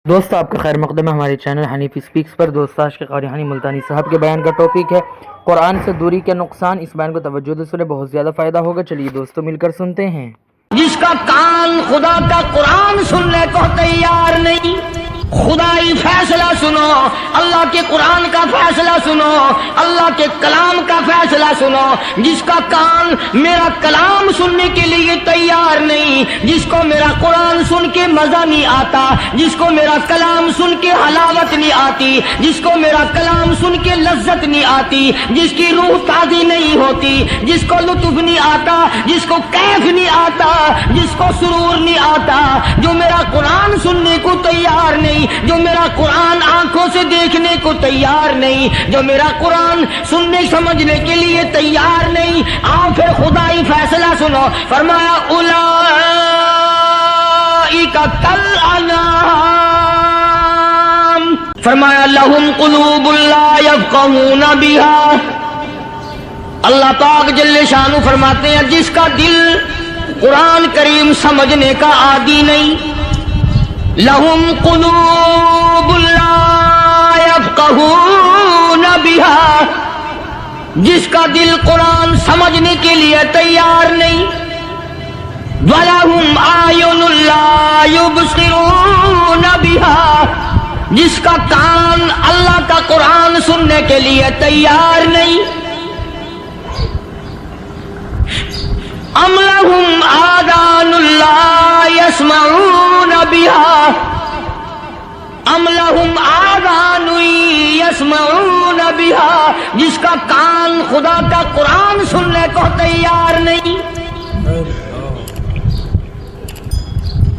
دوست آپ کا خیر مقدم ہے ہمارے چینل حنیفی سپیکس پر۔ دوست آج کے قاری حنی ملتانی صاحب کے بیان کا ٹاپک ہے قرآن سے دوری کے نقصان۔ اس بیان کو توجہ سے سنیں، بہت زیادہ فائدہ ہوگا۔ چلیے دوستو مل کر سنتے ہیں۔ جس کا کان خدا کا قرآن سننے کو تیار نہیں، خدائی فیصلہ سنو، اللہ کے قرآن کا فیصلہ سنو، اللہ کے کلام کا فیصلہ سنو۔ جس کا کان میرا کلام سننے کے لیے تیار نہیں، جس کو میرا قرآن سن کے مزہ نہیں آتا، جس کو میرا کلام سن کے حلاوت نہیں آتی، جس کو میرا کلام سن کے لذت نہیں آتی، جس کی روح تازی نہیں ہوتی، جس کو لطف نہیں آتا، جس کو کیف نہیں آتا، جس کو سرور نہیں آتا، جو میرا قرآن سننے کو تیار نہیں، جو میرا قرآن آنکھوں سے دیکھنے کو تیار نہیں، جو میرا قرآن سننے سمجھنے کے لیے تیار نہیں، آپ پھر خدائی فیصلہ سنو۔ فرمایا اولئک کالانعام، فرمایا لہم قلوب لا یفقہون بہا۔ اللہ پاک جل شانہ فرماتے ہیں جس کا دل قرآن کریم سمجھنے کا عادی نہیں، لہم قلوب لا یفقہون بہا، جس کا دل قرآن سمجھنے کے لیے تیار نہیں، وَلَهُمْ أَعْيُنٌ لَا يُبْصِرُونَ بِهَا، جس کا کان اللہ کا قرآن سننے کے لیے تیار نہیں، ام لہم آذان لا یسمعون بها، ام لہم آذان یسمعون بها، جس کا کان خدا کا قرآن سننے کو تیار نہیں۔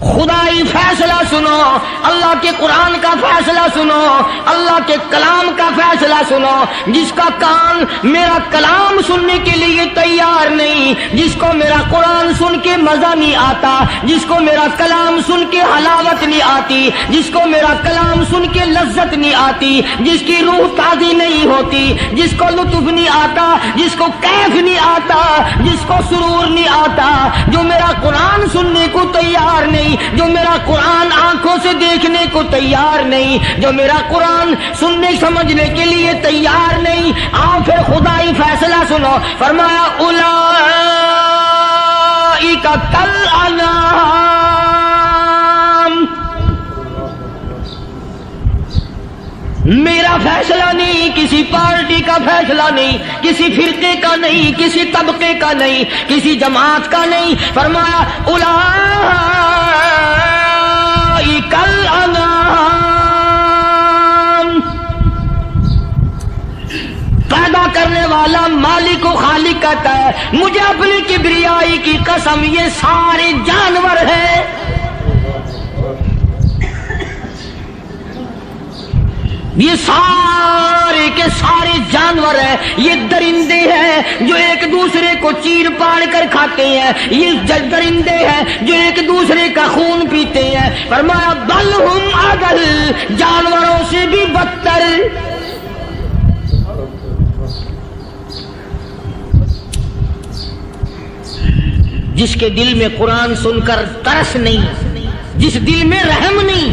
خدائی فیصلہ سنو، اللہ کے قرآن کا فیصلہ سنو، اللہ کے کلام کا فیصلہ سنو۔ جس کا کان میرا کلام سننے کے لیے تیار نہیں، جس کو میرا قرآن سن کے مزہ نہیں آتا، جس کو میرا کلام سن کے حلاوت نہیں آتی، جس کو میرا کلام سن کے لذت نہیں آتی، جس کی روح تازی نہیں ہوتی، جس کو لطف نہیں آتا، جس کو کیف نہیں آتا، جس کو سرور نہیں آتا، جو میرا قرآن سننے کو تیار نہیں، جو میرا قرآن آنکھوں سے دیکھنے کو تیار نہیں، جو میرا قرآن سننے سمجھنے کے لیے تیار نہیں، آپ پھر خدائی فیصلہ سنو۔ فرمایا اولئک کالانعام، میرا فیصلہ نہیں، کسی پارٹی کا فیصلہ نہیں، کسی فرقے کا نہیں، کسی طبقے کا نہیں، کسی جماعت کا نہیں۔ فرمایا اولئک الانعام، پیدا کرنے والا مالک و خالق کہتا ہے مجھے اپنی کبریائی کی قسم یہ سارے جانور ہیں، یہ سارے کے سارے جانور ہیں، یہ درندے ہیں جو ایک دوسرے کو چیر پاڑ کر کھاتے ہیں، یہ درندے ہیں جو ایک دوسرے کا خون پیتے ہیں۔ فرمایا بل ہم اضل، جانوروں سے بھی بدتر۔ جس کے دل میں قرآن سن کر ترس نہیں، جس دل میں رحم نہیں،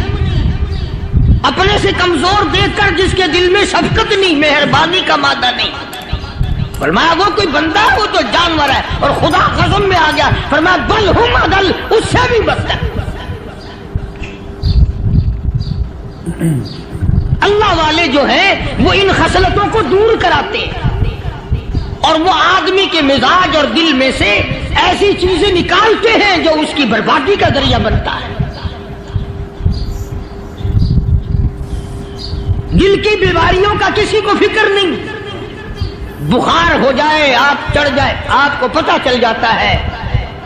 اپنے سے کمزور دیکھ کر جس کے دل میں شفقت نہیں، مہربانی کا مادہ نہیں، فرمایا وہ کوئی بندہ ہے، وہ تو جانور ہے۔ اور خدا قسم میں آ گیا، فرمایا بل ہم اضل، اس سے بھی بدتر۔ اللہ والے جو ہیں وہ ان خصلتوں کو دور کراتے ہیں، اور وہ آدمی کے مزاج اور دل میں سے ایسی چیزیں نکالتے ہیں جو اس کی بربادی کا ذریعہ بنتا ہے۔ دل کی بیماریوں کا کسی کو فکر نہیں، بخار ہو جائے آپ چڑھ جائے آپ کو پتہ چل جاتا ہے،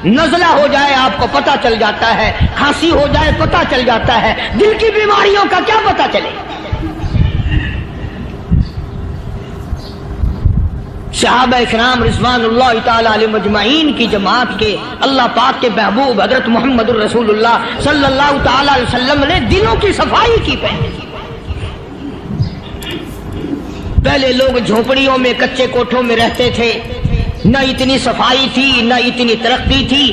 نزلہ ہو جائے آپ کو پتہ چل جاتا ہے، کھانسی ہو جائے پتہ چل جاتا ہے، دل کی بیماریوں کا کیا پتہ چلے؟ صحابہ کرام رضوان اللہ تعالی علیہم اجمعین کی جماعت کے اللہ پاک کے محبوب حضرت محمد الرسول اللہ صلی اللہ تعالی علیہ وسلم نے دلوں کی صفائی کی پہلے لوگ جھونپڑیوں میں کچے کوٹھوں میں رہتے تھے، نہ اتنی صفائی تھی، نہ اتنی ترقی تھی،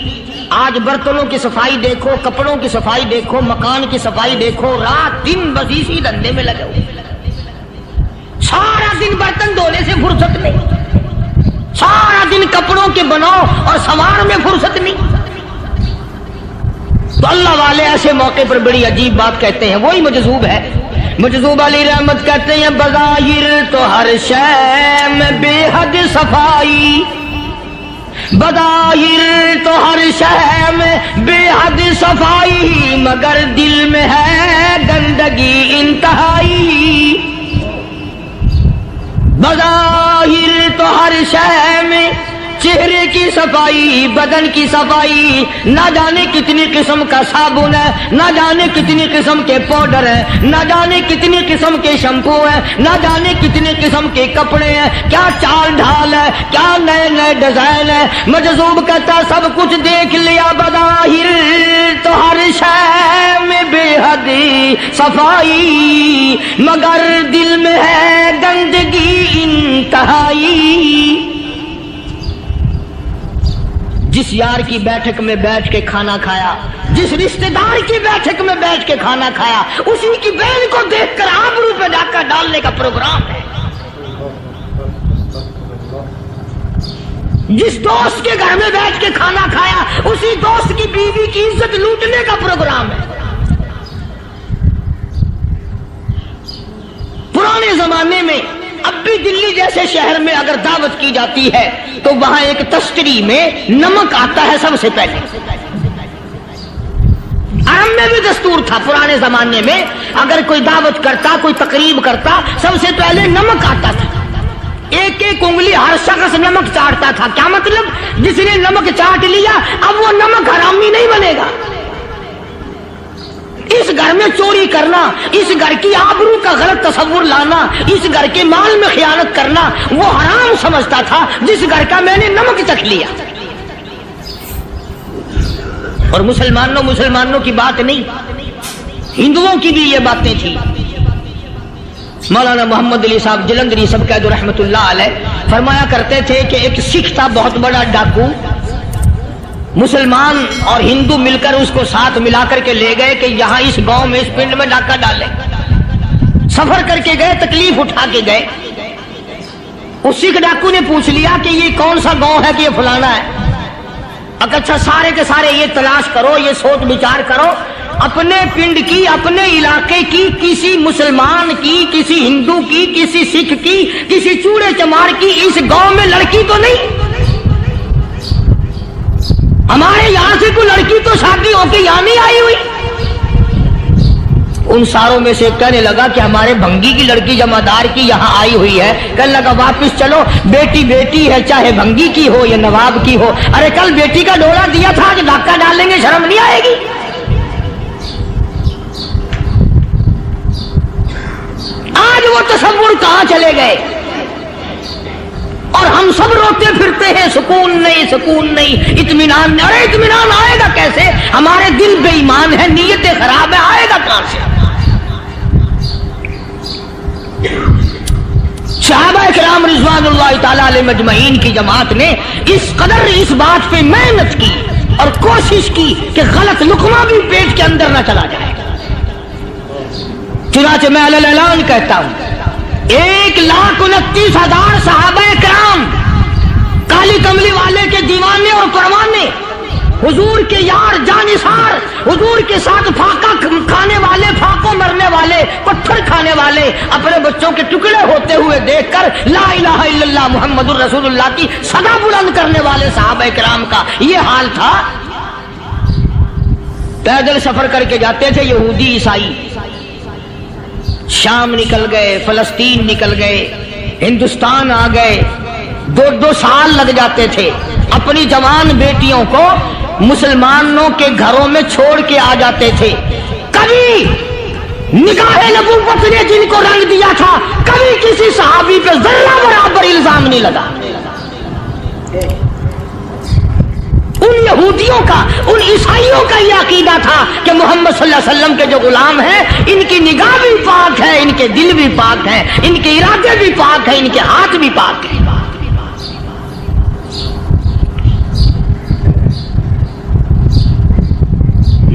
آج برتنوں کی صفائی دیکھو، کپڑوں کی صفائی دیکھو، مکان کی صفائی دیکھو، رات دن بس اسی دھندے میں لگے ہوئے، سارا دن برتن دھونے سے فرصت نہیں، سارا دن کپڑوں کے بناؤ اور سنوار میں فرصت نہیں۔ تو اللہ والے ایسے موقع پر بڑی عجیب بات کہتے ہیں، وہی مجذوب ہے، مجذوب علی رحمت کہتے ہیں بظاہر تو ہر شے میں بے حد صفائی، بظاہر تو ہر شے میں بے حد صفائی، مگر دل میں ہے گندگی انتہائی۔ بظاہر تو ہر شے میں چہرے کی صفائی، بدن کی صفائی، نہ جانے کتنی قسم کا صابن ہے، نہ جانے کتنی قسم کے پاؤڈر ہیں، نہ جانے کتنی قسم کے شیمپو ہیں، نہ جانے کتنی قسم کے کپڑے ہیں، کیا چال ڈھال ہے، کیا نئے نئے ڈیزائن ہے۔ مجذوب کہتا سب کچھ دیکھ لیا، بظاہر تو ہر شے میں بے حد صفائی، مگر دل میں ہے گندگی انتہائی۔ جس یار کی بیٹھک میں بیٹھ کے کھانا کھایا، جس رشتہ دار کی بیٹھک میں بیٹھ کے کھانا کھایا، اسی کی بہن کو دیکھ کر آبرو پہ ڈاکہ ڈالنے کا پروگرام ہے۔ جس دوست کے گھر میں بیٹھ کے کھانا کھایا، اسی دوست کی بیوی کی عزت لوٹنے کا پروگرام ہے۔ پرانے زمانے میں اب بھی دلی جیسے شہر میں اگر دعوت کی جاتی ہے تو وہاں ایک تشتری میں نمک آتا ہے سب سے پہلے۔ عرب میں بھی دستور تھا پرانے زمانے میں، اگر کوئی دعوت کرتا، کوئی تقریب کرتا، سب سے پہلے نمک آتا تھا۔ ایک ایک انگلی ہر شخص نمک چاٹتا تھا۔ کیا مطلب؟ جس نے نمک چاٹ لیا اب وہ نمک حرامی نہیں بنے گا۔ اس گھر میں چوری کرنا، اس گھر کی آبرو کا غلط تصور لانا، اس گھر کے مال میں خیانت کرنا وہ حرام سمجھتا تھا جس گھر کا میں نے نمک چکھ لیا۔ اور مسلمانوں کی بات نہیں، ہندوؤں کی بھی یہ باتیں تھی۔ مولانا محمد علی صاحب جلندری سب قید رحمت اللہ علیہ فرمایا کرتے تھے کہ ایک سکھ تھا بہت بڑا ڈاکو، مسلمان اور ہندو مل کر اس کو ساتھ ملا کر کے لے گئے کہ یہاں اس گاؤں میں اس پنڈ میں ڈاکہ ڈالے۔ سفر کر کے گئے، تکلیف اٹھا کے گئے۔ اس سکھ ڈاکو نے پوچھ لیا کہ یہ کون سا گاؤں ہے کہ یہ فلانا ہے۔ اچھا سارے کے سارے یہ تلاش کرو، یہ سوچ بچار کرو، اپنے پنڈ کی، اپنے علاقے کی، کسی مسلمان کی، کسی ہندو کی، کسی سکھ کی، کسی چوڑے چمار کی اس گاؤں میں لڑکی تو نہیں؟ ہمارے یہاں سے کوئی لڑکی تو شادی ہو کے یہاں نہیں آئی ہوئی؟ ان ساروں میں سے کہنے لگا کہ ہمارے بھنگی کی لڑکی جمعدار کی یہاں آئی ہوئی ہے۔ کہنے لگا واپس چلو، بیٹی بیٹی ہے، چاہے بھنگی کی ہو یا نواب کی ہو۔ ارے کل بیٹی کا ڈولا دیا تھا، آج ڈاکہ ڈالیں گے، شرم نہیں آئے گی؟ آج وہ تصور کہاں چلے گئے؟ اور ہم سب روتے پھرتے ہیں، سکون نہیں، سکون نہیں، اطمینان نہیں۔ ارے اطمینان آئے گا کیسے؟ ہمارے دل بے ایمان ہے، نیتیں خراب ہے، آئے گا کہاں سے؟ صحابہ کرام رضوان اللہ تعالی علیہ مجمعین کی جماعت نے اس قدر اس بات پہ محنت کی اور کوشش کی کہ غلط لقمہ بھی پیٹ کے اندر نہ چلا جائے۔ چنانچہ میں اعلان کہتا ہوں، 1,29,000 صحابہ کرام کالی کملی والے کے دیوانے اور پروانے، حضور کے یار جانثار، حضور کے ساتھ پھاقہ کھانے والے، پھاقوں مرنے والے، پتھر کھانے والے، اپنے بچوں کے ٹکڑے ہوتے ہوئے دیکھ کر لا الہ الا اللہ محمد الرسول اللہ کی صدا بلند کرنے والے صحابہ کرام کا یہ حال تھا۔ پیدل سفر کر کے جاتے تھے یہودی عیسائی، شام نکل گئے، فلسطین نکل گئے، ہندوستان آ گئے، 2 سال لگ جاتے تھے۔ اپنی جوان بیٹیوں کو مسلمانوں کے گھروں میں چھوڑ کے آ جاتے تھے۔ کبھی نگاہ نبوت نے جن کو رنگ دیا تھا، کبھی کسی صحابی پہ ذرہ برابر الزام نہیں لگا۔ ان یہودیوں کا، ان عیسائیوں کا یہ عقیدہ تھا کہ محمد صلی اللہ علیہ وسلم کے جو غلام ہیں، ان کی نگاہ بھی پاک ہے، ان کے دل بھی پاک ہیں، ان کے ارادے بھی پاک ہیں، ان کے ہاتھ بھی پاک ہیں۔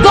2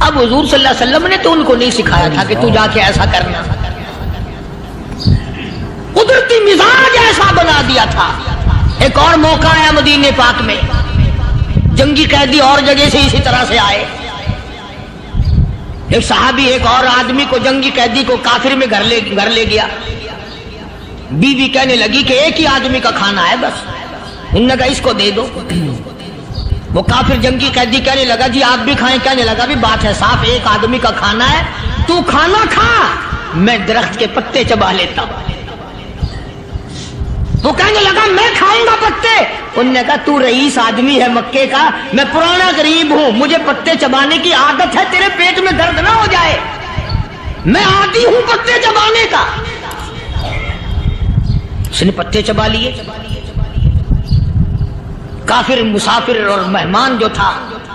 اب حضور صلی اللہ علیہ وسلم نے تو ان کو نہیں سکھایا تھا کہ تو جا کے ایسا کرنا، قدرتی مزاج ایسا بنا دیا تھا۔ ایک اور موقع ہے مدینے پاک میں، جنگی قیدی اور جگہ سے اسی طرح سے آئے، ایک صحابی ایک اور آدمی کو جنگی قیدی کو کافر میں گھر لے گیا، بیوی کہنے لگی کہ ایک ہی آدمی کا کھانا ہے بس، انہوں نے کہا اس کو دے دو۔ وہ کافر جنگی قیدی کہنے لگا جی آپ بھی کھائیں، کہنے لگا بھی بات ہے صاف، ایک آدمی کا کھانا ہے، تو کھانا کھا، میں درخت کے پتے چبا لیتا ہوں۔ وہ کہنے لگا میں کھاؤں گا پتے، انہوں نے کہا تو رئیس آدمی ہے مکے کا، میں پرانا غریب ہوں، مجھے پتے چبانے کی عادت ہے، تیرے پیٹ میں درد نہ ہو جائے، میں عادی ہوں پتے چبانے کا۔ اس نے پتے چبا لیے، کافر مسافر اور مہمان جو تھا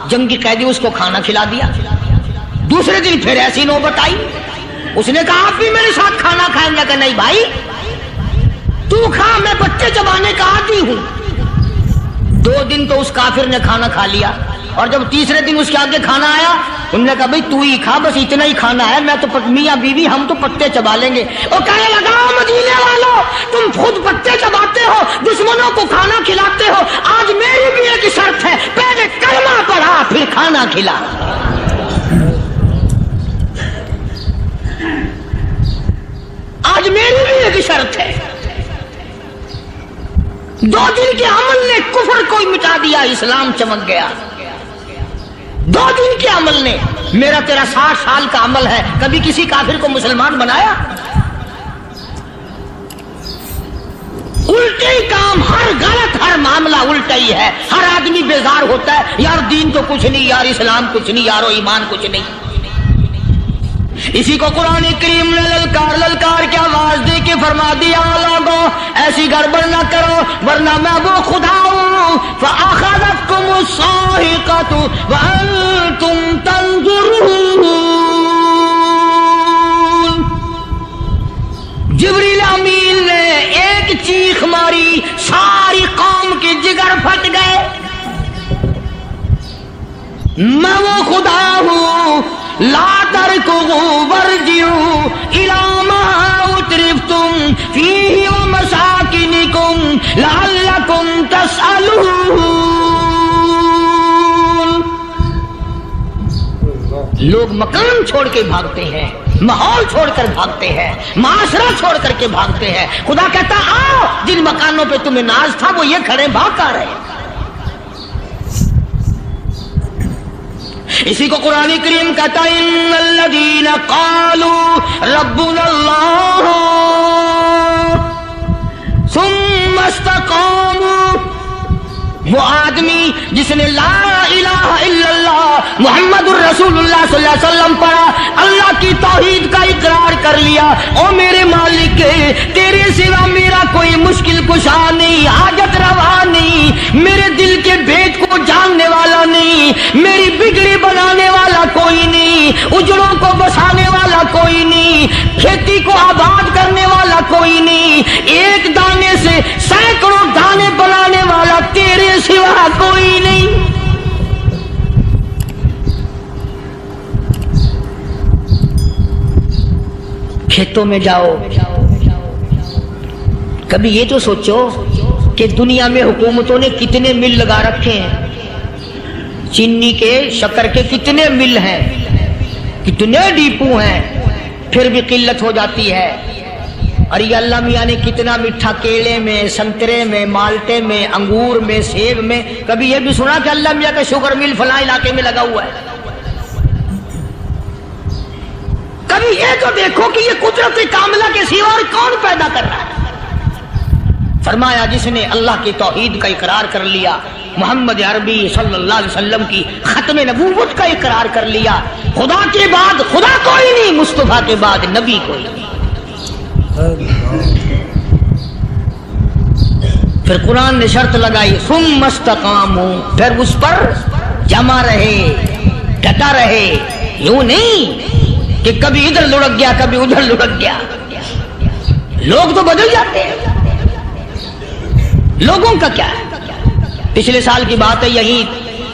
جنگی قیدی اس کو کھانا کھلا دیا۔ دوسرے دن پھر ایسی نوبت آئی، اس نے کہا آپ بھی میرے ساتھ کھانا کھائیں گے؟ کہ نہیں بھائی تو کھا، میں پتے چبانے کا عادی ہوں۔ 2 دن تو اس کافر نے کھانا کھا لیا، اور جب تیسرے دن اس کے آگے کھانا آیا انہوں نے کہا بھائی تو ہی کھا، بس اتنا ہی کھانا ہے، میں تو میاں بیوی ہم تو پتے چبا لیں گے۔ اور کہنے لگا مدینے والوں تم خود پتے چباتے ہو، دشمنوں کو کھانا کھلاتے ہو، آج میری بھی ایک شرط ہے، پہلے کلمہ پڑھا پھر کھانا کھلا۔ آج میری بھی ایک شرط ہے۔ 2 دن کے عمل نے کفر کو مٹا دیا، اسلام چمک گیا۔ 2 دن کے عمل نے، میرا تیرا 60 سال کا عمل ہے، کبھی کسی کافر کو مسلمان بنایا؟ الٹے ہی کام، ہر غلط، ہر معاملہ الٹا ہی ہے، ہر آدمی بیزار ہوتا ہے، یار دین تو کچھ نہیں، یار اسلام کچھ نہیں، یارو ایمان کچھ نہیں۔ اسی کو قرآن کریم نے للکار کے آواز دے کے فرما دیا لوگوں ایسی گڑبڑ نہ کرو ورنہ میں وہ خدا ہوں، فَأَخَذَتْكُمُ الصَّاعِقَةُ وَأَنْتُمْ تَنظُرُونَ۔ جبریل امین نے ایک چیخ ماری، ساری قوم کے جگر پھٹ گئے، میں وہ خدا ہوں، لا ترکضوا وارجعوا إلى ما أترفتم فيه ومساكنكم لعلكم تسألون۔ لوگ مکان چھوڑ کے بھاگتے ہیں، ماحول چھوڑ کر بھاگتے ہیں، معاشرہ چھوڑ کر کے بھاگتے ہیں، خدا کہتا آؤ جن مکانوں پہ تمہیں ناز تھا وہ یہ کھڑے بھاگ کر رہے ہیں۔ اسی کو قرآن کریم کہتا ہے ان الذین قالوا ربنا اللہ ثم استقاموا، وہ آدمی جس نے لا الہ الا اللہ محمد الرسول اللہ صلی اللہ علیہ وسلم پڑھا، اللہ کی توحید کا اقرار کر لیا، او میرے مالک تیرے سوا میرا کوئی مشکل کشا نہیں، حاجت روا نہیں، میرے دل کے بھید کو جاننے والا نہیں، میری بگڑی بنانے والا کوئی نہیں، اجڑوں کو بسانے والا کوئی نہیں، کھیتی کو آباد کرنے والا کوئی نہیں، ایک دانے سے سینکڑوں دانے بنانے والا تیرے سوا کوئی نہیں۔ کھیتوں میں جاؤ، کبھی یہ تو سوچو کہ دنیا میں حکومتوں نے کتنے مل لگا رکھے ہیں، چینی کے، شکر کے کتنے مل ہیں، کتنے ڈیپو ہیں، پھر بھی قلت ہو جاتی ہے۔ اور یہ اللہ میاں نے کتنا میٹھا کیلے میں، سنترے میں، مالٹے میں، انگور میں، سیب میں، کبھی یہ بھی سنا کہ اللہ میاں کا شوگر مل فلاں علاقے میں لگا ہوا ہے؟ کبھی یہ تو دیکھو کہ یہ قدرت کاملہ کے سوا اور کون پیدا کر رہا ہے؟ فرمایا جس نے اللہ کی توحید کا اقرار کر لیا، محمد عربی صلی اللہ علیہ وسلم کی ختم نبوت کا اقرار کر لیا، خدا کے بعد خدا کوئی نہیں، مصطفیٰ کے بعد نبی کوئی نہیں۔ پھر قرآن نے شرط لگائی ثم استقاموا، پھر اس پر جمع رہے، ڈٹا رہے، یوں نہیں کہ کبھی ادھر لڑک گیا کبھی ادھر لڑک گیا۔ لوگ تو بدل جاتے ہیں، لوگوں کا کیا ہے؟ پچھلے سال کی بات ہے، یہی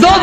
2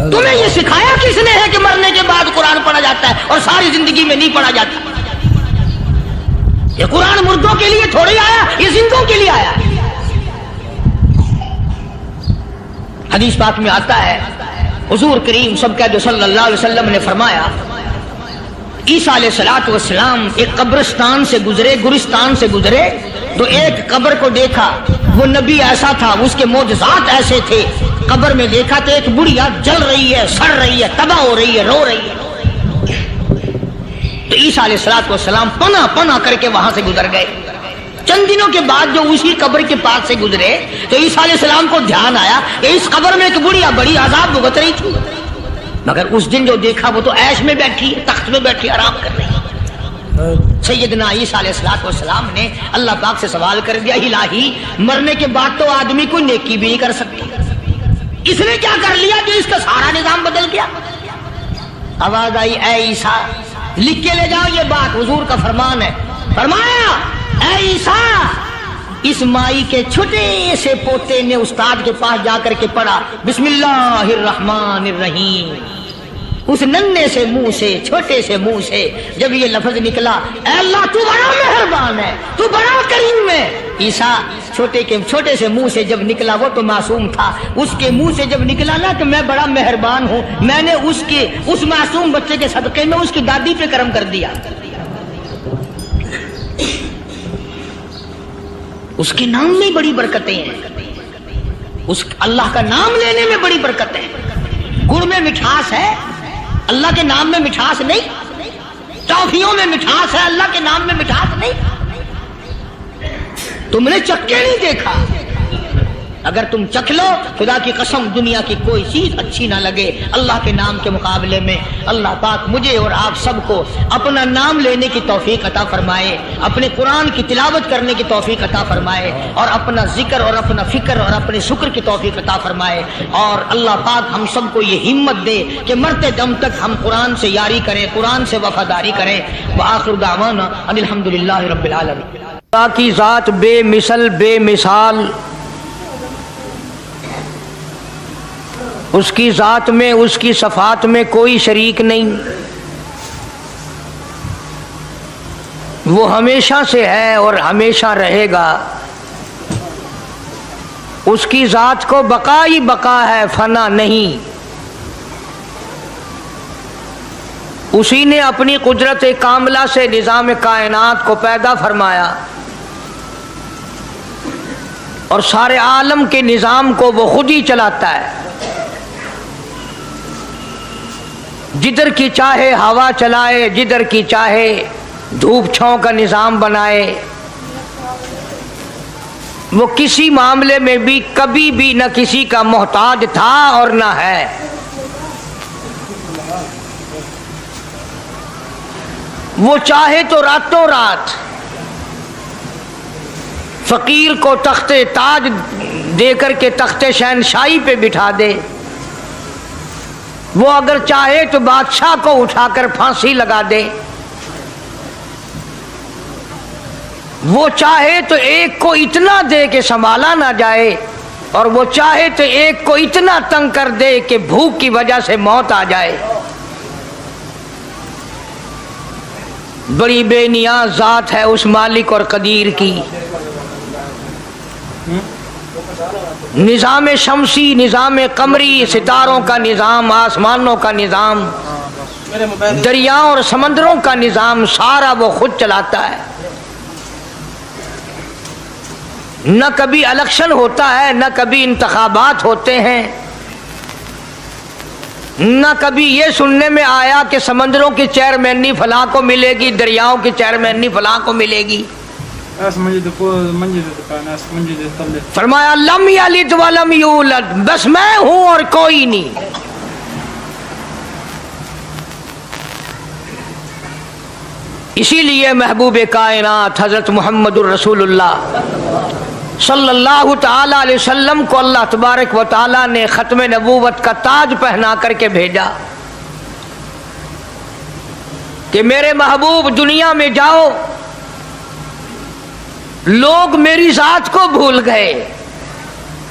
تمہیں یہ سکھایا کس نے ہے کہ مرنے کے بعد قرآن پڑھا جاتا ہے اور ساری زندگی میں نہیں پڑھا جاتا؟ یہ قرآن مردوں کے لیے تھوڑی آیا، یہ زندوں کے لیے آیا۔ حدیث پاک میں آتا ہے حضور کریم سب کہہ دو صلی اللہ علیہ وسلم نے فرمایا، عیسیٰ علیہ السلام ایک قبرستان سے گزرے، گورستان سے گزرے تو ایک قبر کو دیکھا، وہ نبی ایسا تھا، اس کے معجزات ایسے تھے، قبر میں دیکھا تو ایک بڑھیا جل رہی ہے، سڑ رہی ہے، تباہ ہو رہی ہے، رو رہی ہے۔ تو عیسیٰ علیہ السلام پناہ پناہ کر کے وہاں سے گزر گئے۔ چند دنوں کے بعد جو اسی قبر کے پاس سے گزرے تو عیسیٰ علیہ السلام کو دھیان آیا کہ اس قبر میں ایک بڑھیا بڑی عذاب بھگت رہی تھی، مگر اس دن جو دیکھا وہ تو عیش میں بیٹھی ہے، تخت میں بیٹھی آرام کر رہی ہے۔ سیدنا عیسیٰ علیہ السلام نے اللہ پاک سے سوال کر دیا، الہی مرنے کے بعد تو آدمی کوئی نیکی بھی نہیں کر سکتی، اس نے کیا کر لیا کہ اس کا سارا نظام بدل گیا؟ آواز آئی، اے عیسیٰ لکھ کے لے جاؤ یہ بات، حضور کا فرمان ہے۔ فرمایا، اے عیسیٰ، اس مائی کے چھوٹے سے پوتے نے استاد کے پاس جا کر کے پڑھا بسم اللہ الرحمن الرحیم، اس ننھے سے منہ سے، چھوٹے سے منہ سے جب یہ لفظ نکلا، اے اللہ تو بڑا مہربان ہے، تو بڑا کریم ہے۔ عیسیٰ چھوٹے سے منہ سے جب نکلا، وہ تو معصوم تھا، اس کے منہ سے جب نکلا نا کہ میں بڑا مہربان ہوں، میں نے اس معصوم بچے کے صدقے میں اس کی دادی پہ کرم کر دیا۔ اس کے نام میں بڑی برکتیں ہیں، اس اللہ کا نام لینے میں بڑی برکتیں ہیں۔ گڑ میں مٹھاس ہے، اللہ کے نام میں مٹھاس نہیں۔ ٹافیوں میں مٹھاس ہے، اللہ کے نام میں مٹھاس نہیں۔ تم نے چکھ کے نہیں دیکھا، اگر تم چکھ لو خدا کی قسم دنیا کی کوئی چیز اچھی نہ لگے اللہ کے نام کے مقابلے میں۔ اللہ پاک مجھے اور آپ سب کو اپنا نام لینے کی توفیق عطا فرمائے، اپنے قرآن کی تلاوت کرنے کی توفیق عطا فرمائے، اور اپنا ذکر اور اپنا فکر اور اپنے شکر کی توفیق عطا فرمائے، اور اللہ پاک ہم سب کو یہ ہمت دے کہ مرتے دم تک ہم قرآن سے یاری کریں، قرآن سے وفاداری کریں۔ وآخر دعوانا ان الحمدللہ رب العالمین۔ اللہ کی ذات بے مثل بے مثال، اس کی ذات میں، اس کی صفات میں کوئی شریک نہیں، وہ ہمیشہ سے ہے اور ہمیشہ رہے گا۔ اس کی ذات کو بقا ہی بقا ہے، فنا نہیں۔ اسی نے اپنی قدرت کاملہ سے نظام کائنات کو پیدا فرمایا، اور سارے عالم کے نظام کو وہ خود ہی چلاتا ہے۔ جدھر کی چاہے ہوا چلائے، جدھر کی چاہے دھوپ چھاؤں کا نظام بنائے، وہ کسی معاملے میں بھی کبھی بھی نہ کسی کا محتاج تھا اور نہ ہے۔ وہ چاہے تو راتوں رات فقیر کو تخت تاج دے کر کے تخت شہنشاہی پہ بٹھا دے، وہ اگر چاہے تو بادشاہ کو اٹھا کر پھانسی لگا دے، وہ چاہے تو ایک کو اتنا دے کہ سنبھالا نہ جائے، اور وہ چاہے تو ایک کو اتنا تنگ کر دے کہ بھوک کی وجہ سے موت آ جائے۔ بڑی بے نیاز ذات ہے اس مالک اور قدیر کی۔ نظام شمسی، نظام قمری، ستاروں کا نظام، آسمانوں کا نظام، دریاؤں اور سمندروں کا نظام، سارا وہ خود چلاتا ہے۔ نہ کبھی الیکشن ہوتا ہے، نہ کبھی انتخابات ہوتے ہیں، نہ کبھی یہ سننے میں آیا کہ سمندروں کی چیئرمینی فلاں کو ملے گی، دریاؤں کی چیئرمینی فلاں کو ملے گی۔ فرمایا لم یلد ولم یولد، بس میں ہوں اور کوئی نہیں۔ اسی لیے محبوب کائنات حضرت محمد الرسول اللہ صلی اللہ تعالی علیہ وسلم کو اللہ تبارک و تعالی نے ختم نبوت کا تاج پہنا کر کے بھیجا کہ میرے محبوب دنیا میں جاؤ، لوگ میری ذات کو بھول گئے،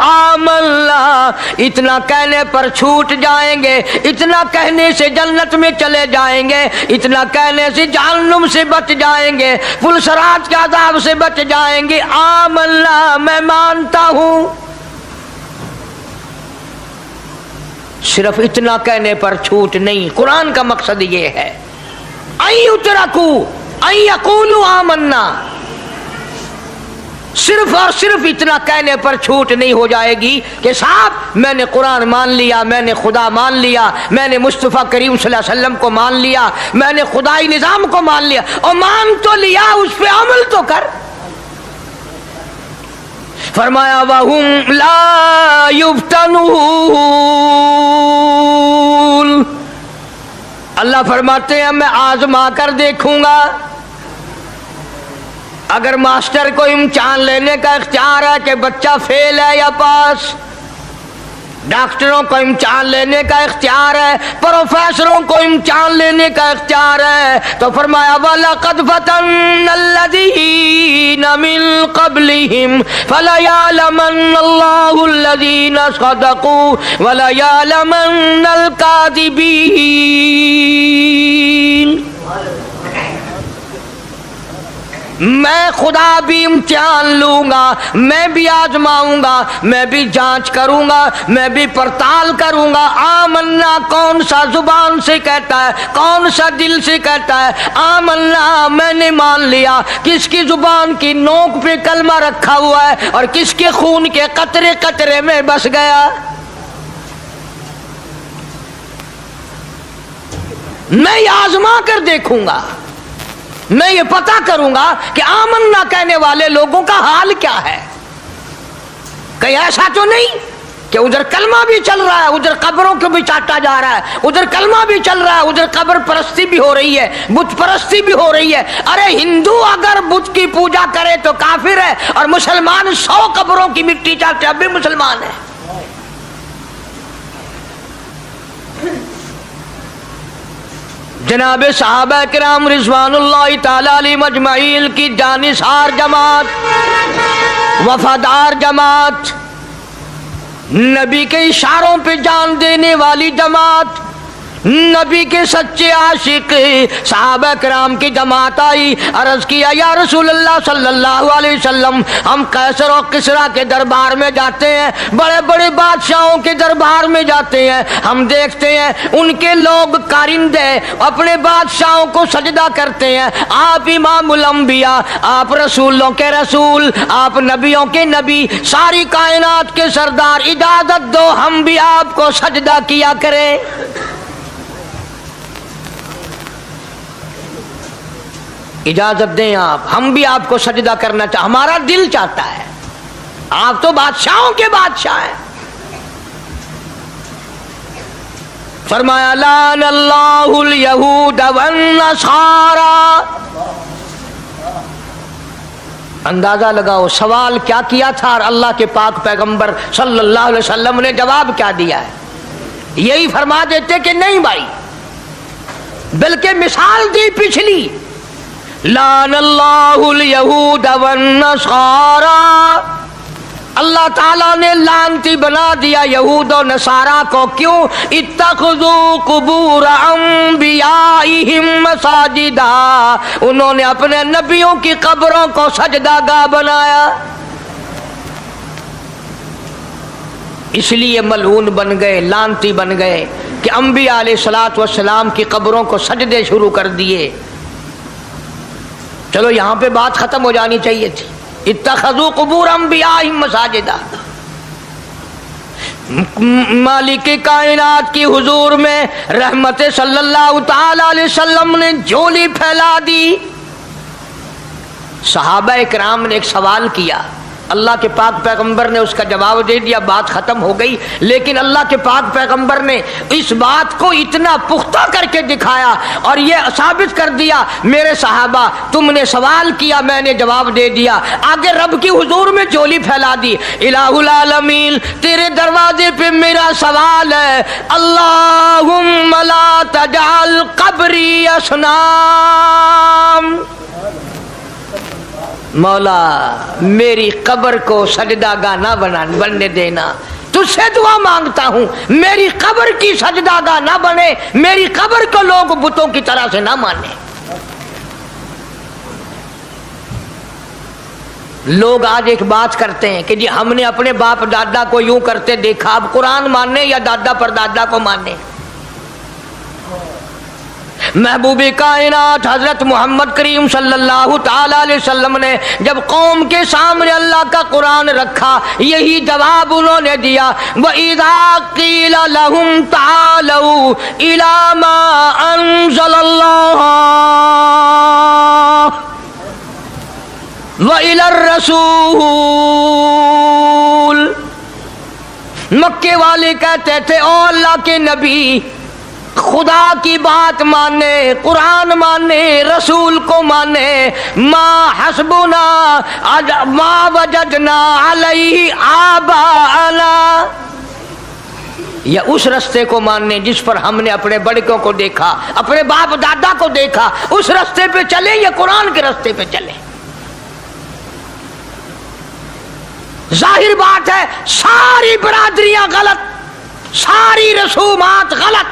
آمنا، اتنا کہنے پر چھوٹ جائیں گے، اتنا کہنے سے جنت میں چلے جائیں گے، اتنا کہنے سے جہنم سے بچ جائیں گے، پلسرات کے عذاب سے بچ جائیں گے۔ آمنا، میں مانتا ہوں۔ صرف اتنا کہنے پر چھوٹ نہیں، قرآن کا مقصد یہ ہے ان یقولوا آمنا، صرف اور صرف اتنا کہنے پر چھوٹ نہیں ہو جائے گی کہ صاحب میں نے قرآن مان لیا، میں نے خدا مان لیا، میں نے مصطفیٰ کریم صلی اللہ علیہ وسلم کو مان لیا، میں نے خدائی نظام کو مان لیا، اور مان تو لیا، اس پہ عمل تو کر۔ فرمایا وَهُمْ لَا يُفْتَنُونَ، اللہ فرماتے ہیں میں آزما کر دیکھوں گا۔ اگر ماسٹر کو امتحان لینے کا اختیار ہے کہ بچہ فیل ہے یا پاس، ڈاکٹروں کو امتحان لینے کا اختیار ہے، پروفیسروں کو امتحان لینے کا اختیار ہے، تو فرمایا وَلَقَدْ فَتَنَّا الَّذِينَ مِن قَبْلِهِمْ فَلَيَعْلَمَنَّ اللَّهُ الَّذِينَ صَدَقُوا وَلَيَعْلَمَنَّ الْكَاذِبِينَ۔ میں خدا بھی امتحان لوں گا، میں بھی آزماؤں گا، میں بھی جانچ کروں گا، میں بھی پڑتال کروں گا۔ آمنا کون سا زبان سے کہتا ہے، کون سا دل سے کہتا ہے آمنا میں نے مان لیا، کس کی زبان کی نوک پہ کلمہ رکھا ہوا ہے اور کس کے خون کے قطرے قطرے میں بس گیا۔ میں یہ آزما کر دیکھوں گا، میں یہ پتہ کروں گا کہ آمنا کہنے والے لوگوں کا حال کیا ہے۔ کہیں ایسا تو نہیں کہ ادھر کلمہ بھی چل رہا ہے، ادھر قبروں کو بھی چاٹا جا رہا ہے، ادھر کلمہ بھی چل رہا ہے، ادھر قبر پرستی بھی ہو رہی ہے، بت پرستی بھی ہو رہی ہے۔ ارے ہندو اگر بت کی پوجا کرے تو کافر ہے، اور مسلمان 100 قبروں کی مٹی چاٹے اب بھی مسلمان ہے۔ جناب صحابہ کرام رضوان اللہ تعالی علیہم اجمعین کی جانثار جماعت، وفادار جماعت، نبی کے اشاروں پہ جان دینے والی جماعت، نبی کے سچے عاشق صحابہ کرام کی جماعت آئی، عرض کیا یا رسول اللہ صلی اللہ علیہ وسلم، ہم قیصر و کسریٰ کے دربار میں جاتے ہیں، بڑے بڑے بادشاہوں کے دربار میں جاتے ہیں، ہم دیکھتے ہیں ان کے لوگ کارندے اپنے بادشاہوں کو سجدہ کرتے ہیں، آپ امام الانبیاء، آپ رسولوں کے رسول، آپ نبیوں کے نبی، ساری کائنات کے سردار، اجازت دو ہم بھی آپ کو سجدہ کیا کریں۔ اجازت دیں آپ، ہم بھی آپ کو سجدہ کرنا چاہتے، ہمارا دل چاہتا ہے، آپ تو بادشاہوں کے بادشاہ ہیں۔ فرمایا لعن اللہ الیہود والنصارى۔ اندازہ لگاؤ سوال کیا کیا تھا اور اللہ کے پاک پیغمبر صلی اللہ علیہ وسلم نے جواب کیا دیا ہے؟ یہی فرما دیتے کہ نہیں بھائی، بلکہ مثال دی پچھلی، لعن اللہ الیہود والنصارى، اللہ تعالیٰ نے لعنتی بنا دیا یہود و نصارہ کو۔ کیوں؟ اتخذوا قبور انبیائہم مساجدا، انہوں نے اپنے نبیوں کی قبروں کو سجدہ گاہ بنایا، اس لیے ملعون بن گئے، لعنتی بن گئے کہ انبیاء علیہ الصلوۃ والسلام کی قبروں کو سجدے شروع کر دیے۔ چلو یہاں پہ بات ختم ہو جانی چاہیے تھی، اتخذوا قبور انبیائہم مساجدا۔ مالک کائنات کی حضور میں رحمت صلی اللہ تعالی علیہ وسلم نے جھولی پھیلا دی۔ صحابہ کرام نے ایک سوال کیا، اللہ کے پاک پیغمبر نے اس کا جواب دے دیا، بات ختم ہو گئی۔ لیکن اللہ کے پاک پیغمبر نے اس بات کو اتنا پختہ کر کے دکھایا اور یہ ثابت کر دیا، میرے صحابہ تم نے سوال کیا، میں نے جواب دے دیا۔ آگے رب کی حضور میں جھولی پھیلا دی، الہ العالمین تیرے دروازے پہ میرا سوال ہے، اللہم لا تجعل قبری اصنام، مولا میری قبر کو سجدہ گاہ نہ بننے دینا، تجھ سے دعا مانگتا ہوں میری قبر کی سجدہ گاہ نہ بنے، میری قبر کو لوگ بتوں کی طرح سے نہ مانے۔ لوگ آج ایک بات کرتے ہیں کہ جی ہم نے اپنے باپ دادا کو یوں کرتے دیکھا، اب قرآن ماننے یا دادا پر دادا کو ماننے؟ محبوب کائنات حضرت محمد کریم صلی اللہ تعالی علیہ وسلم نے جب قوم کے سامنے اللہ کا قرآن رکھا، یہی جواب انہوں نے دیا، وَإِذَا قِيلَ لَهُمْ تَعَالَوْا إِلَى مَا أَنزَلَ اللَّهُ وَإِلَى الرَّسُولِ، مکے والے کہتے تھے او اللہ کے نبی خدا کی بات مانے، قرآن مانے، رسول کو مانے، ما حسبنا ما وجدنا علیہ آباءنا، یا اس رستے کو ماننے جس پر ہم نے اپنے بڑکوں کو دیکھا، اپنے باپ دادا کو دیکھا، اس رستے پہ چلیں یا قرآن کے رستے پہ چلیں؟ ظاہر بات ہے ساری برادریاں غلط، ساری رسومات غلط،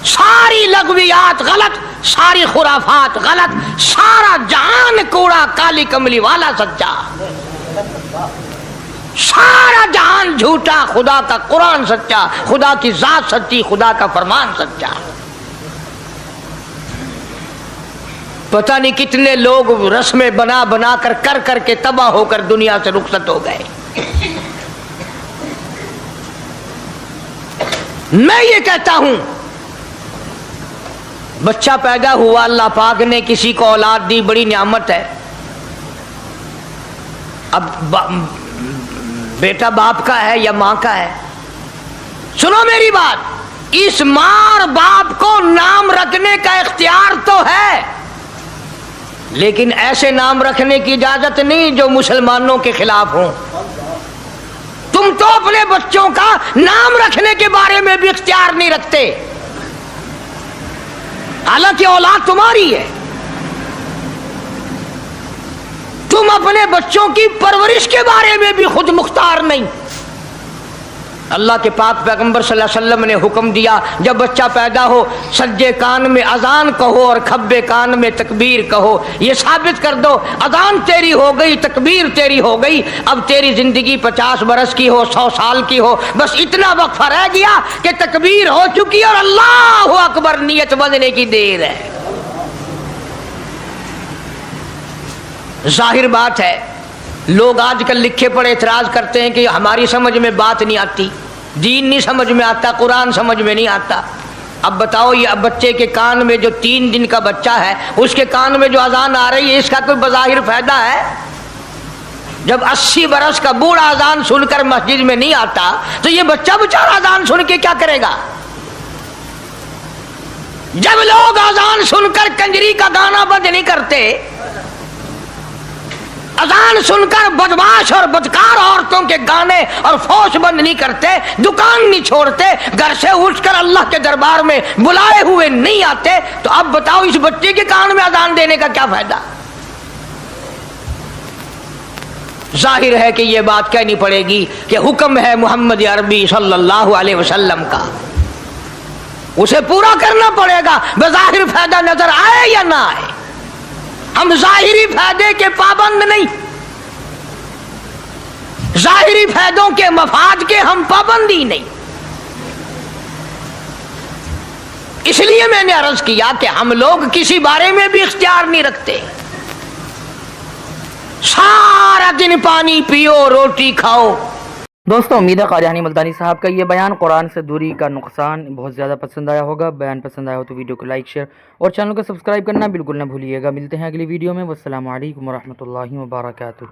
ساری لغویات غلط، ساری خرافات غلط، سارا جہان کوڑا کالی کملی والا سچا، سارا جہان جھوٹا، خدا کا قرآن سچا، خدا کی ذات سچی، خدا کا فرمان سچا۔ پتہ نہیں کتنے لوگ رسمیں بنا بنا کر کے تباہ ہو کر دنیا سے رخصت ہو گئے۔ میں یہ کہتا ہوں بچہ پیدا ہوا، اللہ پاک نے کسی کو اولاد دی، بڑی نعمت ہے۔ اب بیٹا باپ کا ہے یا ماں کا ہے؟ سنو میری بات، اس ماں اور باپ کو نام رکھنے کا اختیار تو ہے، لیکن ایسے نام رکھنے کی اجازت نہیں جو مسلمانوں کے خلاف ہوں۔ تم تو اپنے بچوں کا نام رکھنے کے بارے میں بھی اختیار نہیں رکھتے، حالانکہ اولاد تمہاری ہے۔ تم اپنے بچوں کی پرورش کے بارے میں بھی خود مختار نہیں۔ اللہ کے پاک پیغمبر صلی اللہ علیہ وسلم نے حکم دیا جب بچہ پیدا ہو سجے کان میں اذان کہو اور کھبے کان میں تکبیر کہو، یہ ثابت کر دو اذان تیری ہو گئی، تکبیر تیری ہو گئی، اب تیری زندگی 50 برس کی ہو، 100 سال کی ہو، بس اتنا وقفہ رہ گیا کہ تکبیر ہو چکی اور اللہ اکبر نیت بندنے کی دیر ہے۔ ظاہر بات ہے لوگ آج کل لکھے پڑے اعتراض کرتے ہیں کہ ہماری سمجھ میں بات نہیں آتی، دین نہیں سمجھ میں آتا، قرآن سمجھ میں نہیں آتا۔ اب بتاؤ یہ اب بچے کے کان میں جو 3 دن کا بچہ ہے اس کے کان میں جو اذان آ رہی ہے اس کا کوئی بظاہر فائدہ ہے؟ جب 80 برس کا بوڑھا اذان سن کر مسجد میں نہیں آتا تو یہ بچہ بیچارہ اذان سن کے کیا کرے گا؟ جب لوگ اذان سن کر کنجری کا گانا بند نہیں کرتے، اذان سن کر بدماش اور بدکار عورتوں کے گانے اور فوش بند نہیں کرتے، دکان نہیں چھوڑتے، گھر سے اٹھ کر اللہ کے دربار میں بلائے ہوئے نہیں آتے، تو اب بتاؤ اس بچے کے کان میں اذان دینے کا کیا فائدہ؟ ظاہر ہے کہ یہ بات کہنی پڑے گی کہ حکم ہے محمد عربی صلی اللہ علیہ وسلم کا، اسے پورا کرنا پڑے گا، بظاہر فائدہ نظر آئے یا نہ آئے۔ ہم ظاہری فائدے کے پابند نہیں، ظاہری فائدوں کے مفاد کے ہم پابندی نہیں۔ اس لیے میں نے عرض کیا کہ ہم لوگ کسی بارے میں بھی اختیار نہیں رکھتے، سارا دن پانی پیو، روٹی کھاؤ۔ دوستوں امید ہے قاری ہانی ملتانی صاحب کا یہ بیان قرآن سے دوری کا نقصان بہت زیادہ پسند آیا ہوگا۔ بیان پسند آیا ہو تو ویڈیو کو لائک، شیئر اور چینل کو سبسکرائب کرنا بالکل نہ بھولیے گا۔ ملتے ہیں اگلی ویڈیو میں، والسلام علیکم ورحمۃ اللہ وبرکاتہ۔